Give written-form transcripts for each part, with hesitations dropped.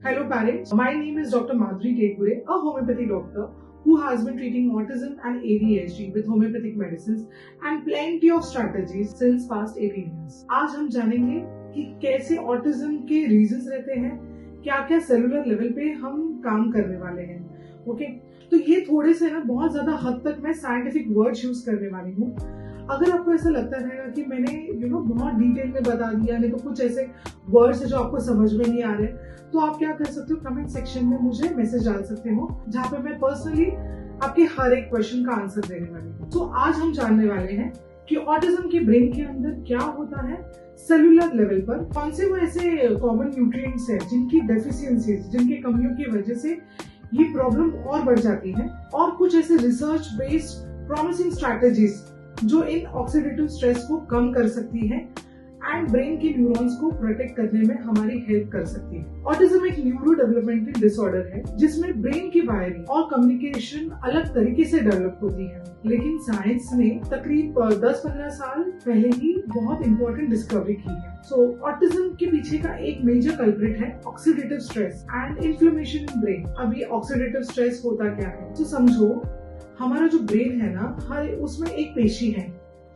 Hello parents, my name is Dr. Madhuri Tekure, a homeopathy doctor who has been treating autism and ADHD with homeopathic medicines and plenty of strategies since past 18 years. आज हम जानेंगे कि कैसे autism के reasons रहते हैं, क्या क्या सेलुलर लेवल पे हम काम करने वाले हैं। ओके, तो ये थोड़े से ना बहुत ज्यादा हद तक मैं साइंटिफिक वर्ड्स यूज करने वाली हूँ। अगर आपको ऐसा लगता रहेगा कि मैंने बहुत डिटेल में बता दिया, नहीं तो कुछ ऐसे वर्ड्स है जो आपको समझ में नहीं आ रहे, तो आप क्या कर सकते हो, कमेंट सेक्शन में मुझे मैसेज डाल सकते हो, जहाँ पे मैं पर्सनली आपके हर एक क्वेश्चन का आंसर देने वाली हूँ। तो आज हम जानने वाले हैं कि ऑटिज्म के ब्रेन के अंदर क्या होता है सेलुलर लेवल पर, कौन से वो ऐसे कॉमन न्यूट्रिएंट्स हैं जिनकी डेफिशिएंसीज, जिनकी कमियों की वजह से ये प्रॉब्लम और बढ़ जाती है, और कुछ ऐसे रिसर्च बेस्ड प्रॉमिसिंग स्ट्रैटेजीज जो इन ऑक्सीडेटिव स्ट्रेस को कम कर सकती है एंड ब्रेन के न्यूरॉन्स को प्रोटेक्ट करने में हमारी हेल्प कर सकती है। ऑटिज्म एक न्यूरो डेवलपमेंटल डिसऑर्डर है जिसमें ब्रेन की वायरिंग और कम्युनिकेशन अलग तरीके से डेवलप होती है, लेकिन साइंस ने तकरीबन 10-15 साल पहले ही बहुत इंपॉर्टेंट डिस्कवरी की है। सो ऑटिज्म के पीछे का एक मेजर कल्प्रिट है oxidative stress and inflammation in brain. अब ये ऑक्सीडेटिव स्ट्रेस होता क्या है, तो समझो हमारा जो ब्रेन है ना, हर उसमें एक पेशी है,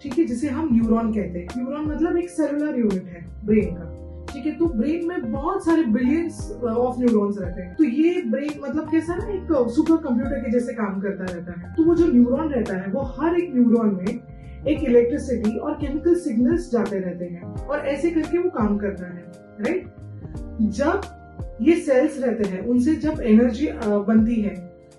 ठीक है, जिसे हम न्यूरॉन कहते हैं। न्यूरॉन मतलब एक सेलुलर यूनिट है ब्रेन का, ठीक है। तो ब्रेन में बहुत सारे बिलियंस ऑफ न्यूरॉन्स रहते हैं। तो ये ब्रेन मतलब कैसा ना, एक सुपर कंप्यूटर के जैसे काम करता रहता है। तो वो जो न्यूरॉन रहता है, वो हर एक न्यूरॉन में एक इलेक्ट्रिसिटी और केमिकल सिग्नल्स जाते रहते हैं, और ऐसे करके वो काम करता है, राइट। जब ये सेल्स रहते हैं, उनसे जब एनर्जी बनती है,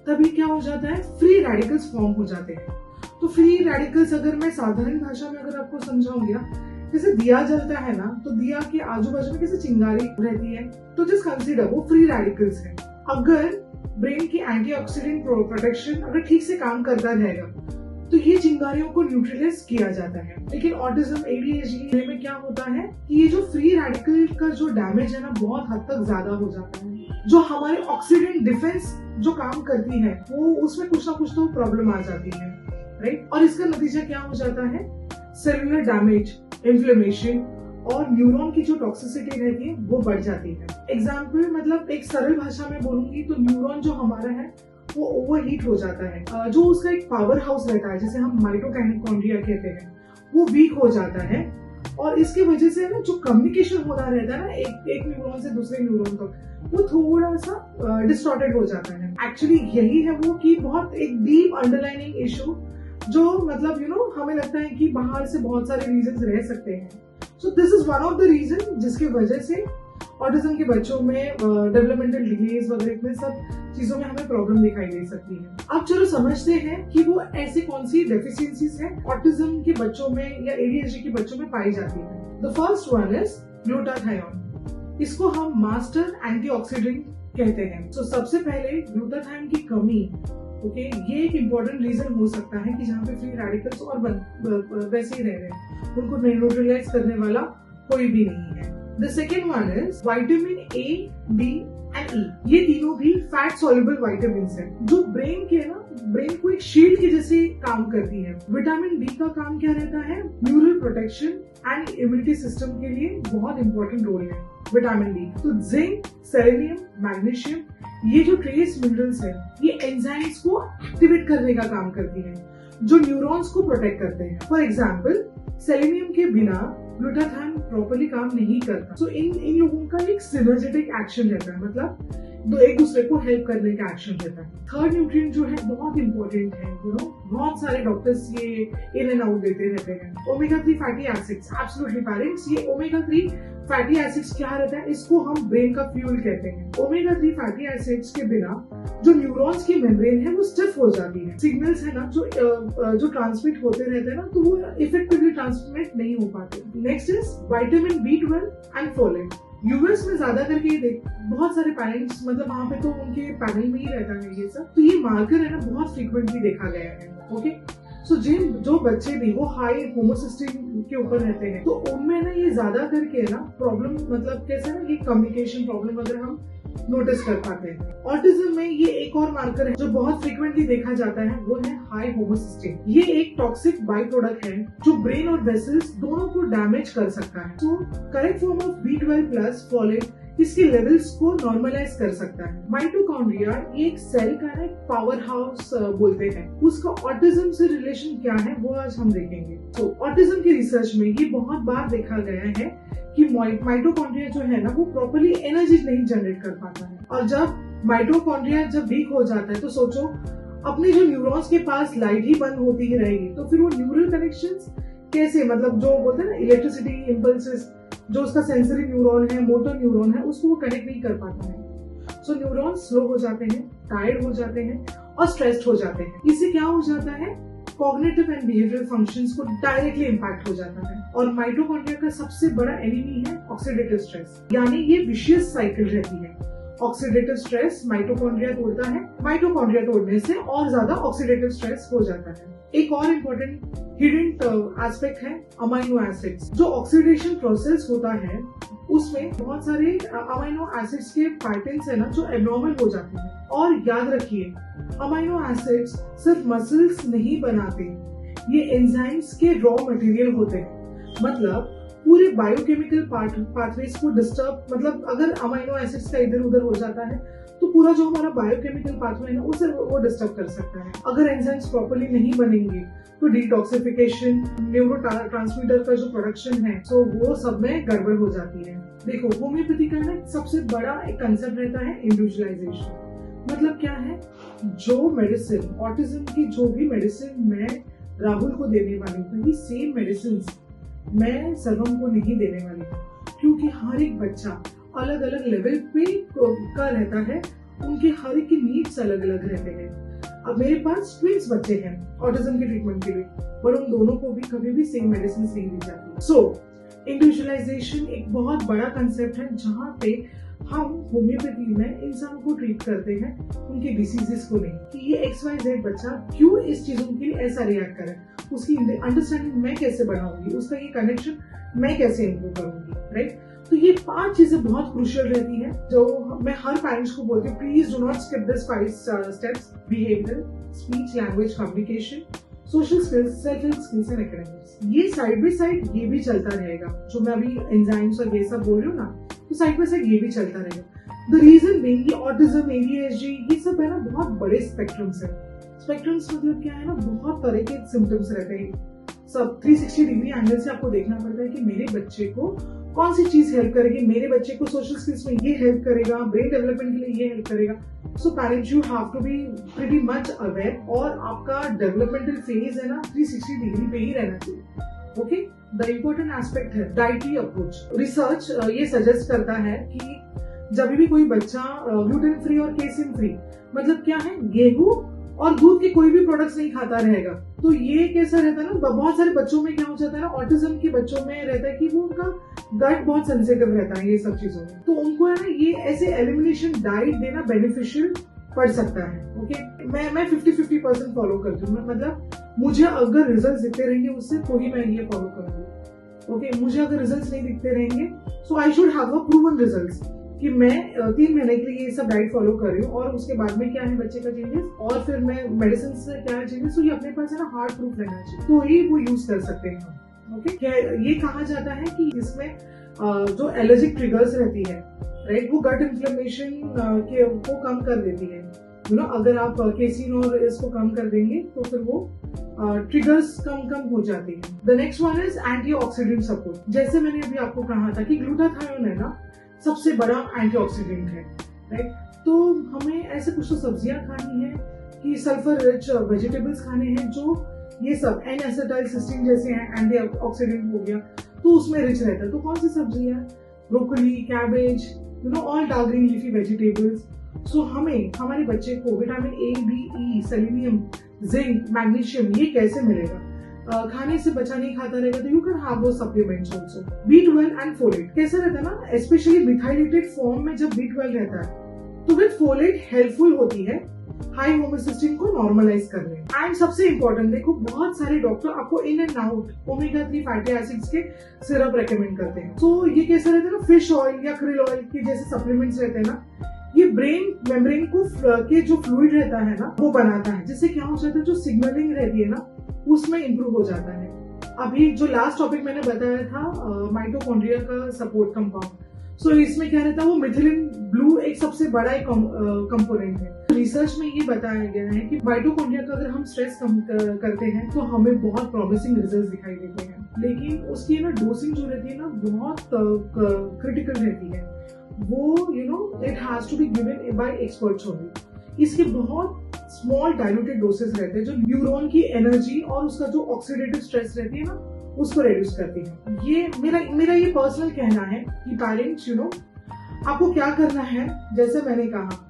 तभी क्या हो जाता है, फ्री रेडिकल्स फॉर्म हो जाते हैं। तो फ्री रेडिकल्स अगर मैं साधारण भाषा में अगर आपको समझाऊंगी ना, जैसे दिया जलता है ना, तो दिया के आजू बाजू में कैसे चिंगारी रहती है, तो जस्ट कंसीडर वो फ्री रेडिकल्स है। अगर ब्रेन की एंटीऑक्सीडेंट प्रोटेक्शन अगर ठीक से काम करता रहेगा, तो ये चिंगारियों को न्यूट्रलाइज किया जाता है। लेकिन ऑटिज्म एडीएचडी में क्या होता है कि ये जो फ्री रेडिकल का जो डैमेज है ना, बहुत हद तक ज्यादा हो जाता है। जो हमारे ऑक्सीडेंट डिफेंस जो काम करती है, वो उसमें कुछ ना कुछ तो प्रॉब्लम आ जाती है, राइट। और इसका नतीजा क्या हो जाता है, सेलुलर डैमेज, इन्फ्लेमेशन और न्यूरॉन की जो टॉक्सिसिटी रहती है वो बढ़ जाती है। एग्जाम्पल मतलब एक सरल भाषा में बोलूंगी तो न्यूरॉन जो हमारा है वो ओवरहीट हो जाता है। जो उसका एक पावर हाउस रहता है, जिसे हम माइटोकॉन्ड्रिया कहते हैं, वो वीक हो जाता है, और इसकी वजह से ना जो कम्युनिकेशन होना रहता है ना एक न्यूरॉन से दूसरे न्यूरॉन तक, वो थोड़ा सा डिस्टॉर्टेड हो जाता है। एक्चुअली यही है वो कि बहुत एक डीप अंडरलाइनिंग इशू, जो मतलब हमें लगता है कि बाहर से बहुत सारे रीजंस रह सकते हैं। So this is one of the reason जिसकी वजह से ऑटिज्म के बच्चों में डेवलपमेंटल डिलेज वगैरह में सब चीजों में हमें प्रॉब्लम दिखाई दे सकती है। अब चलो समझते हैं कि वो ऐसी कौन सी डेफिशिएंसीज है ऑटिज्म के बच्चों में या एडीएचडी के बच्चों में पाई जाती है। The first one is glutathione. इसको हम मास्टर एंटीऑक्सीडेंट कहते हैं। तो सबसे पहले ग्लूटाथायोन की कमी, ओके, ये एक इम्पोर्टेंट रीजन हो सकता है कि जहाँ पे फ्री रेडिकल्स और वैसे ही रह रहे हैं, उनको न्यूट्रलाइज करने वाला कोई भी नहीं है। The second one is vitamin A, B and E. ये तीनों भी फैट सॉल्युबल विटामिन्स हैं, जो ब्रेन के ना ब्रेन को एक शील्ड के जैसे काम करती है। विटामिन बी का काम क्या रहता है, neural protection and immunity system के लिए बहुत इंपॉर्टेंट रोल है विटामिन बी। तो जिंक, सेलेनियम, मैग्नीशियम, ये जो ट्रेस मिनरल्स है, ये एंजाइम्स को एक्टिवेट करने का काम करती है, जो न्यूरॉन्स को प्रोटेक्ट करते हैं। फॉर एग्जाम्पल सेलेनियम के बिना ग्लूटाथायोन प्रॉपर्ली काम नहीं करता। सो इन लोगों का एक सिनर्जेटिक एक्शन रहता है, मतलब दो एक दूसरे को हेल्प करने का एक्शन रहता है। थर्ड न्यूट्रिएंट जो है बहुत इंपॉर्टेंट है, बहुत सारे डॉक्टर्स ये इन एंड आउट देते रहते हैं, omega 3 fatty acids. Absolutely parents, ये ओमेगा 3 फैटी एसिड्स क्या रहता है, इसको हम ब्रेन का फ्यूल कहते हैं। ओमेगा 3 फैटी एसिड्स के बिना जो न्यूरॉन्स की मेम्ब्रेन है वो स्टिफ हो जाती है। सिग्नल्स है ना जो ट्रांसमिट होते रहते हैं ना, तो वो इफेक्टिवली ट्रांसमिट नहीं हो पाते। Next is vitamin B12 and folate. US में ज्यादा करके ये देख बहुत सारे पेरेंट्स, मतलब वहाँ पे तो उनके पैनल में ही रहता है ये सब, तो ये मार्कर है ना बहुत फ्रीक्वेंटली देखा गया है। ओके, सो जो बच्चे भी वो हाई होमोसिस्टीन के ऊपर रहते हैं, तो उनमें ना ये ज्यादा करके ना प्रॉब्लम, मतलब कैसे ना, ये कम्युनिकेशन प्रॉब्लम अगर हम नोटिस कर पाते हैं। ऑटिज्म में ये एक और मार्कर है जो बहुत फ्रीक्वेंटली देखा जाता है, वो है हाई होमोसिस्टीन। ये एक टॉक्सिक बाई प्रोडक्ट है जो ब्रेन और वेसल्स दोनों को डैमेज कर सकता है। तो correct form of B12 plus folate इसके लेवल्स को नॉर्मलाइज कर सकता है। माइटोकॉन्ड्रिया एक सेल का एक पावर हाउस बोलते हैं। उसका ऑटिज्म से रिलेशन क्या है वो आज हम देखेंगे। तो ऑटिज्म की रिसर्च में ये बहुत बार देखा गया है कि माइटोकॉन्ड्रिया जो है ना वो प्रॉपर्ली एनर्जी नहीं जनरेट कर पाता है, और जब माइटोकॉन्ड्रिया जब वीक हो जाता है तो सोचो अपने जो न्यूरॉन्स के पास लाइट ही बंद होती ही रहेगी, तो फिर वो न्यूरल कनेक्शंस कैसे, मतलब जो बोलते हैं ना इलेक्ट्रिसिटी इम्पल्सेस, जो उसका सेंसरी न्यूरॉन है, मोटर न्यूरॉन है, उसको वो कनेक्ट नहीं कर पाता है। सो न्यूरॉन स्लो हो जाते हैं, टायर्ड हो जाते हैं और स्ट्रेस्ड हो जाते हैं। इससे क्या हो जाता है, कॉग्निटिव एंड बिहेवियरल फंक्शंस को डायरेक्टली इम्पैक्ट हो जाता है। और माइटोकॉन्ड्रिया का सबसे बड़ा एनिमी है ऑक्सीडेटिव स्ट्रेस, यानी ये विशियस साइकिल रहती है। ऑक्सीडेटिव स्ट्रेस माइटोकॉन्ड्रिया तोड़ता है, माइटोकॉन्ड्रिया तोड़ने से और ज्यादा ऑक्सीडेटिव स्ट्रेस हो जाता है। एक और इम्पोर्टेंट हिडन एस्पेक्ट है अमाइनो एसिड्स। जो ऑक्सीडेशन प्रोसेस होता है उसमें बहुत सारे अमाइनो एसिड्स के पैटर्न्स है ना जो एब्नॉर्मल हो जाते हैं। और याद रखिए अमाइनो एसिड्स सिर्फ मसल्स नहीं बनाते, ये एंजाइम्स के रॉ मटेरियल होते हैं। मतलब पूरे बायोकेमिकल पाथवेज को डिस्टर्ब, मतलब अगर अमाइनो एसिड्स का इधर उधर हो जाता है तो पूरा जो हमारा बायोकेमिकल पाथवे है ना उसे वो डिस्टर्ब कर सकता है। अगर एंजाइम्स प्रॉपर्ली नहीं बनेंगे तो डिटॉक्सिफिकेशन, न्यूरोट्रांसमीटर का जो प्रोडक्शन है तो वो सब में गड़बड़ हो जाती है। देखो होम्योपैथी का ना सबसे बड़ा एक कंसेप्ट रहता है इंडिविजुअलाइजेशन। मतलब क्या है, जो मेडिसिन ऑटिज्म की जो भी मेडिसिन मैं राहुल को देने वाली हूँ, ये सेम मेडिसिन मैं सर्वम को नहीं देने वाली हूँ, क्योंकि हर एक बच्चा अलग अलग लेवल पे का रहता है, उनके हर एक की नीड्स अलग अलग रहते हैं। अब मेरे पास ट्विंस बच्चे हैं ऑटिज्म के ट्रीटमेंट के लिए, पर उन दोनों को भी कभी भी सेम मेडिसिन नहीं दी जाती। सो इंडिविजुअलाइजेशन एक बहुत बड़ा कंसेप्ट है जहाँ पे हम होम्योपैथी में इंसानों को ट्रीट करते हैं, उनके डिसीजेस को नहीं, कि ये XYZ बच्चा क्यों इस चीजों के लिए ऐसा रिएक्ट करे, उसकी अंडरस्टैंडिंग मैं कैसे बनाऊंगी, उसका ये कनेक्शन मैं कैसे इम्प्रूव करूंगी, राइट। तो ये 5 चीजें बहुत क्रूशियल रहती हैं जो मैं हर पेरेंट्स को बोलती हूँ, please do not skip this 5 steps. Behaviour, speech language communication, social skills, self help skills and academics. ये साइड बाय साइड ये भी चलता रहेगा, जो मैं अभी एंजाइम्स और ये सब बोल रही हूँ ना, तो साइड बाय साइड ये भी चलता रहेगा। The reason being autism, ADHD ये सब है ना बहुत बड़े स्पेक्ट्रम्स है। स्पेक्ट्रम्स मतलब क्या है ना, बहुत तरह के सिम्टम्स रहते हैं। सब 360 डिग्री एंगल से आपको देखना पड़ता है कि मेरे बच्चे को कौन सी चीज हेल्प करेगी, मेरे बच्चे को सोशल स्किल्स में ये हेल्प करेगा, ब्रेन डेवलपमेंट के लिए ये हेल्प करेगा। So parents you have to be pretty much aware, और आपका डेवलपमेंटल फेज है ना 360 डिग्री पे ही रहना चाहिए। ओके, द इम्पोर्टेंट एस्पेक्ट है डाइटरी अप्रोच। रिसर्च ये सजेस्ट करता है कि जब भी कोई बच्चा ग्लूटेन फ्री और केसिन फ्री, मतलब क्या है, गेहूं और दूध के कोई भी प्रोडक्ट्स नहीं खाता रहेगा, तो ये कैसा रहता है ना, बहुत सारे बच्चों में क्या हो जाता है ना, ऑटिज्म के बच्चों में रहता है कि वो उनका गट बहुत सेंसिटिव रहता है ये सब चीजों में, तो उनको है ना ये ऐसे एलिमिनेशन डाइट देना बेनिफिशियल पड़ सकता है। ओके, मैं 50-50% फॉलो करती हूँ, मतलब मुझे अगर रिजल्ट दिखते रहेंगे उससे तो ही मैं ये फॉलो करूंगी। ओके, मुझे अगर रिजल्ट नहीं दिखते रहेंगे so I should have a proven results कि मैं 3 महीने के लिए ये सब डाइट फॉलो कर रही हूँ, और उसके बाद में क्या है बच्चे का चेंजेस, और फिर मैं मेडिसिन से क्या है चेंजेस, तो ये अपने पास है ना हार्ड प्रूफ रहना चाहिए, तो ही वो यूज कर सकते हैं हम। ओके, ये कहा जाता है कि इसमें जो एलर्जिक ट्रिगर्स रहती है, राइट, वो गट इन्फ्लेमेशन को कम कर देती है। अगर आप केसिन और इसको कम कर देंगे तो फिर वो ट्रिगर्स कम हो जाती है। The next one is antioxidant support. जैसे मैंने अभी आपको कहा था कि ग्लूटाथायोन है ना सबसे बड़ा एंटीऑक्सीडेंट है, राइट। तो हमें ऐसे कुछ तो सब्जियां खानी है कि सल्फर रिच वेजिटेबल्स खाने हैं, जो ये सब N-एसिटाइलसिस्टीन जैसे हैं, एंटीऑक्सीडेंट हो गया तो उसमें रिच रहता है। तो कौन सी सब्जियां, broccoli, cabbage, all dark green leafy vegetables. So हमें हमारे बच्चे को vitamin A, B, E, selenium, zinc, magnesium ये कैसे मिलेगा, खाने से बच्चा नहीं खाता रहेगा तो यू कैन हैव दो supplements also. B12 and folate कैसा रहता है ना, स्पेशली मिथाइलेटेड फॉर्म में जब B12 रहता है तो विद फोलेट हेल्पफुल होती है हाई होमोसिस्टीन को नॉर्मलाइज करने। एंड सबसे इंपॉर्टेंट देखो, बहुत सारे डॉक्टर आपको in and out omega 3 fatty acids के सिरप रेकमेंड करते हैं। तो ये कैसा रहता है ना, फिश ऑयल या क्रिल ऑयल के जैसे सप्लीमेंट्स रहते हैं ना, ये ब्रेन मेम्ब्रेन को के जो फ्लूइड रहता है ना वो बनाता है, जिससे क्या हो जाता है, जो सिग्नलिंग रहती है ना उसमें इंप्रूव हो जाता है। अभी जो लास्ट टॉपिक मैंने बताया था माइटोकॉन्ड्रिया का सपोर्ट कंपाउंड, सो इसमें क्या रहता है, वो मिथिलिन ब्लू एक सबसे बड़ा एक कंपोनेंट है। रिसर्च में ये बताया गया है कि माइटोकॉन्ड्रिया का अगर हम स्ट्रेस कम करते हैं तो हमें बहुत प्रॉमिसिंग रिजल्ट्स दिखाई देते हैं, लेकिन उसकी ना डोसिंग जो रहती है ना बहुत क्रिटिकल रहती है। वो it has to be given by experts only. इसके बहुत स्मॉल डाइल्यूटेड डोसेस रहते हैं जो न्यूरॉन की एनर्जी और उसका जो ऑक्सीडेटिव स्ट्रेस रहती है ना उसको रिड्यूस करती है। ये मेरा ये पर्सनल कहना है कि पेरेंट्स आपको क्या करना है, जैसे मैंने कहा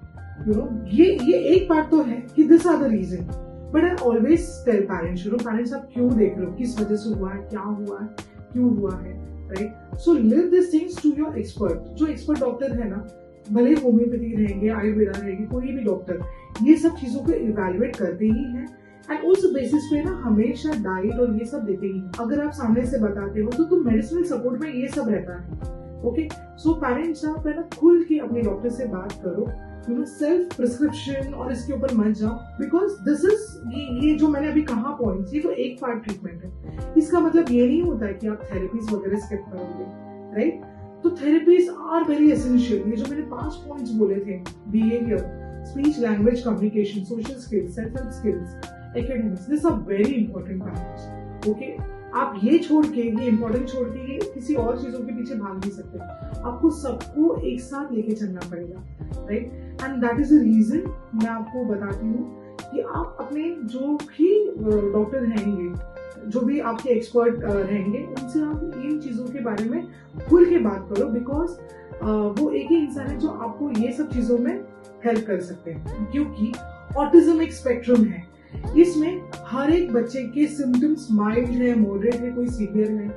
ये एक बात तो है कि this are the reason, but I always tell parents parents आप क्यों देख रहे हो, किस वजह से हुआ है, क्या हुआ है, क्यों हुआ है, right. So leave this things to your expert. जो एक्सपर्ट डॉक्टर है ना, भले होम्योपैथी रहेंगे, आयुर्वेदा रहेंगे, कोई भी डॉक्टर ये सब चीजों को इवेल्युएट करते ही हैं एंड उस बेसिस पे ना हमेशा डाइट और ये सब देते ही हैं। अगर आप सामने से बताते हो तो तुम मेडिसिनल सपोर्ट में ये सब रहता है। ओके, सो पेरेंट्स आप है ना खुल के अपने डॉक्टर से बात करो, सेल्फ प्रिस्क्रिप्शन और इसके ऊपर मत जाओ, बिकॉज दिस इज ये जो मैंने अभी कहा पॉइंट्स, ये तो एक पार्ट ट्रीटमेंट है। इसका मतलब ये नहीं होता है कि आप थेरेपीज वगैरह स्किप करोगे, राइट। तो थेरेपीज आर वेरी एसेंशियल। ये जो मैंने 5 पॉइंट्स बोले थे, behaviour, speech language communication, social skills, self help skills, academics, this are very important points. Okay, आप ये छोड़ के, ये इंपॉर्टेंट छोड़ के ये किसी और चीजों के पीछे भाग नहीं सकते। आपको सबको एक साथ लेके चलना पड़ेगा, right. And that is the reason मैं आपको बताती हूँ कि आप अपने जो भी डॉक्टर रहेंगे, जो भी आपके एक्सपर्ट रहेंगे, उनसे आप इन चीजों के बारे में खुल के बात करो, बिकॉज वो एक ही इंसान है जो आपको ये सब चीजों में हेल्प कर सकते हैं। क्योंकि ऑटिज्म एक स्पेक्ट्रम है, इसमें हर एक बच्चे के सिम्टम्स माइल्ड है, मॉडरेट है, कोई सीवियर है,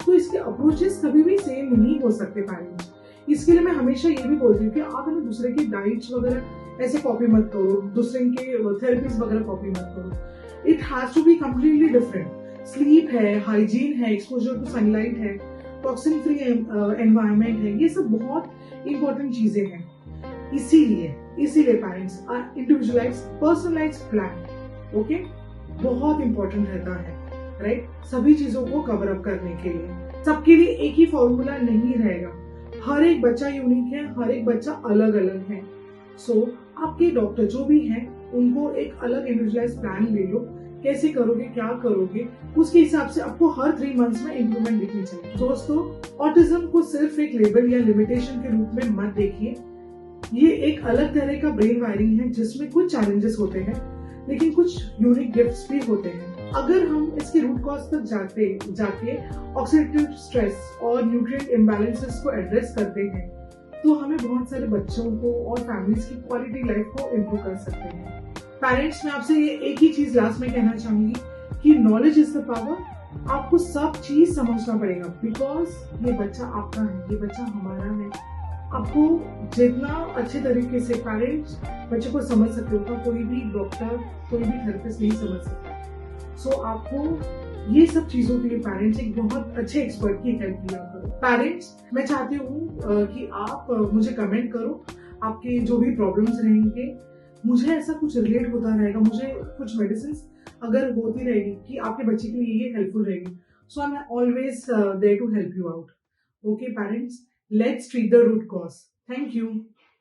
तो इसके अप्रोचेस कभी भी सेम नहीं हो सकते पेरेंट्स। इसके लिए मैं हमेशा ये भी बोलती हूँ कि आप है ना दूसरे की डाइट्स वगैरह ऐसे कॉपी मत करो, दूसरे के थेरेपीज वगैरह कॉपी मत करो। It has to be completely different. Sleep है, हाइजीन है, एक्सपोजर टू सनलाइट है, टॉक्सिन फ्री एनवायरनमेंट है, ये सब बहुत इंपॉर्टेंट चीजें हैं। इसीलिए parents individualise personalise plan, okay, बहुत इंपॉर्टेंट रहता है, राइट। सभी चीजों को कवर अप करने के लिए सबके लिए एक ही फॉर्मूला नहीं रहेगा। हर एक बच्चा यूनिक है, हर एक बच्चा अलग अलग है। सो आपके डॉक्टर जो भी हैं उनको एक अलग इंडिविजुअलाइज प्लान ले लो, कैसे करोगे, क्या करोगे, उसके हिसाब से आपको हर 3 मंथ्स में इम्प्रूवमेंट दिखनी चाहिए। दोस्तों, ऑटिज्म को सिर्फ एक लेबल या लिमिटेशन के रूप में मत देखिए। ये एक अलग तरह का ब्रेन वायरिंग है जिसमें कुछ चैलेंजेस होते हैं, लेकिन कुछ यूनिक गिफ्ट्स भी होते हैं। अगर हम इसके रूट कॉज तक जाके ऑक्सीडेटिव स्ट्रेस और न्यूट्रिएंट इम्बैलेंसेस को एड्रेस करते हैं, तो हमें बहुत सारे बच्चों को और फैमिलीज की क्वालिटी लाइफ को इम्प्रूव कर सकते हैं। पेरेंट्स, मैं आपसे ये एक ही चीज लास्ट में कहना चाहूंगी कि नॉलेज इज द पावर। आपको सब चीज समझना पड़ेगा, बिकॉज ये बच्चा आपका है, ये बच्चा हमारा है। आपको जितना अच्छे तरीके से पेरेंट्स बच्चे को समझ सकते हो, कोई भी डॉक्टर, कोई भी थेरेपिस्ट नहीं समझ सकता। सो आपको ये सब चीजों के लिए पेरेंट्स एक बहुत अच्छे एक्सपर्ट की हेल्प लिया करो। पेरेंट्स, मैं चाहती हूँ कि आप मुझे कमेंट करो, आपके जो भी प्रॉब्लम्स रहेंगे, मुझे ऐसा कुछ रिलेट होता रहेगा, मुझे कुछ मेडिसिन अगर होती रहेगी कि आपके बच्चे के लिए ये हेल्पफुल रहेगी, so I am always there to help you out. Okay parents, let's treat the root cause. Thank you.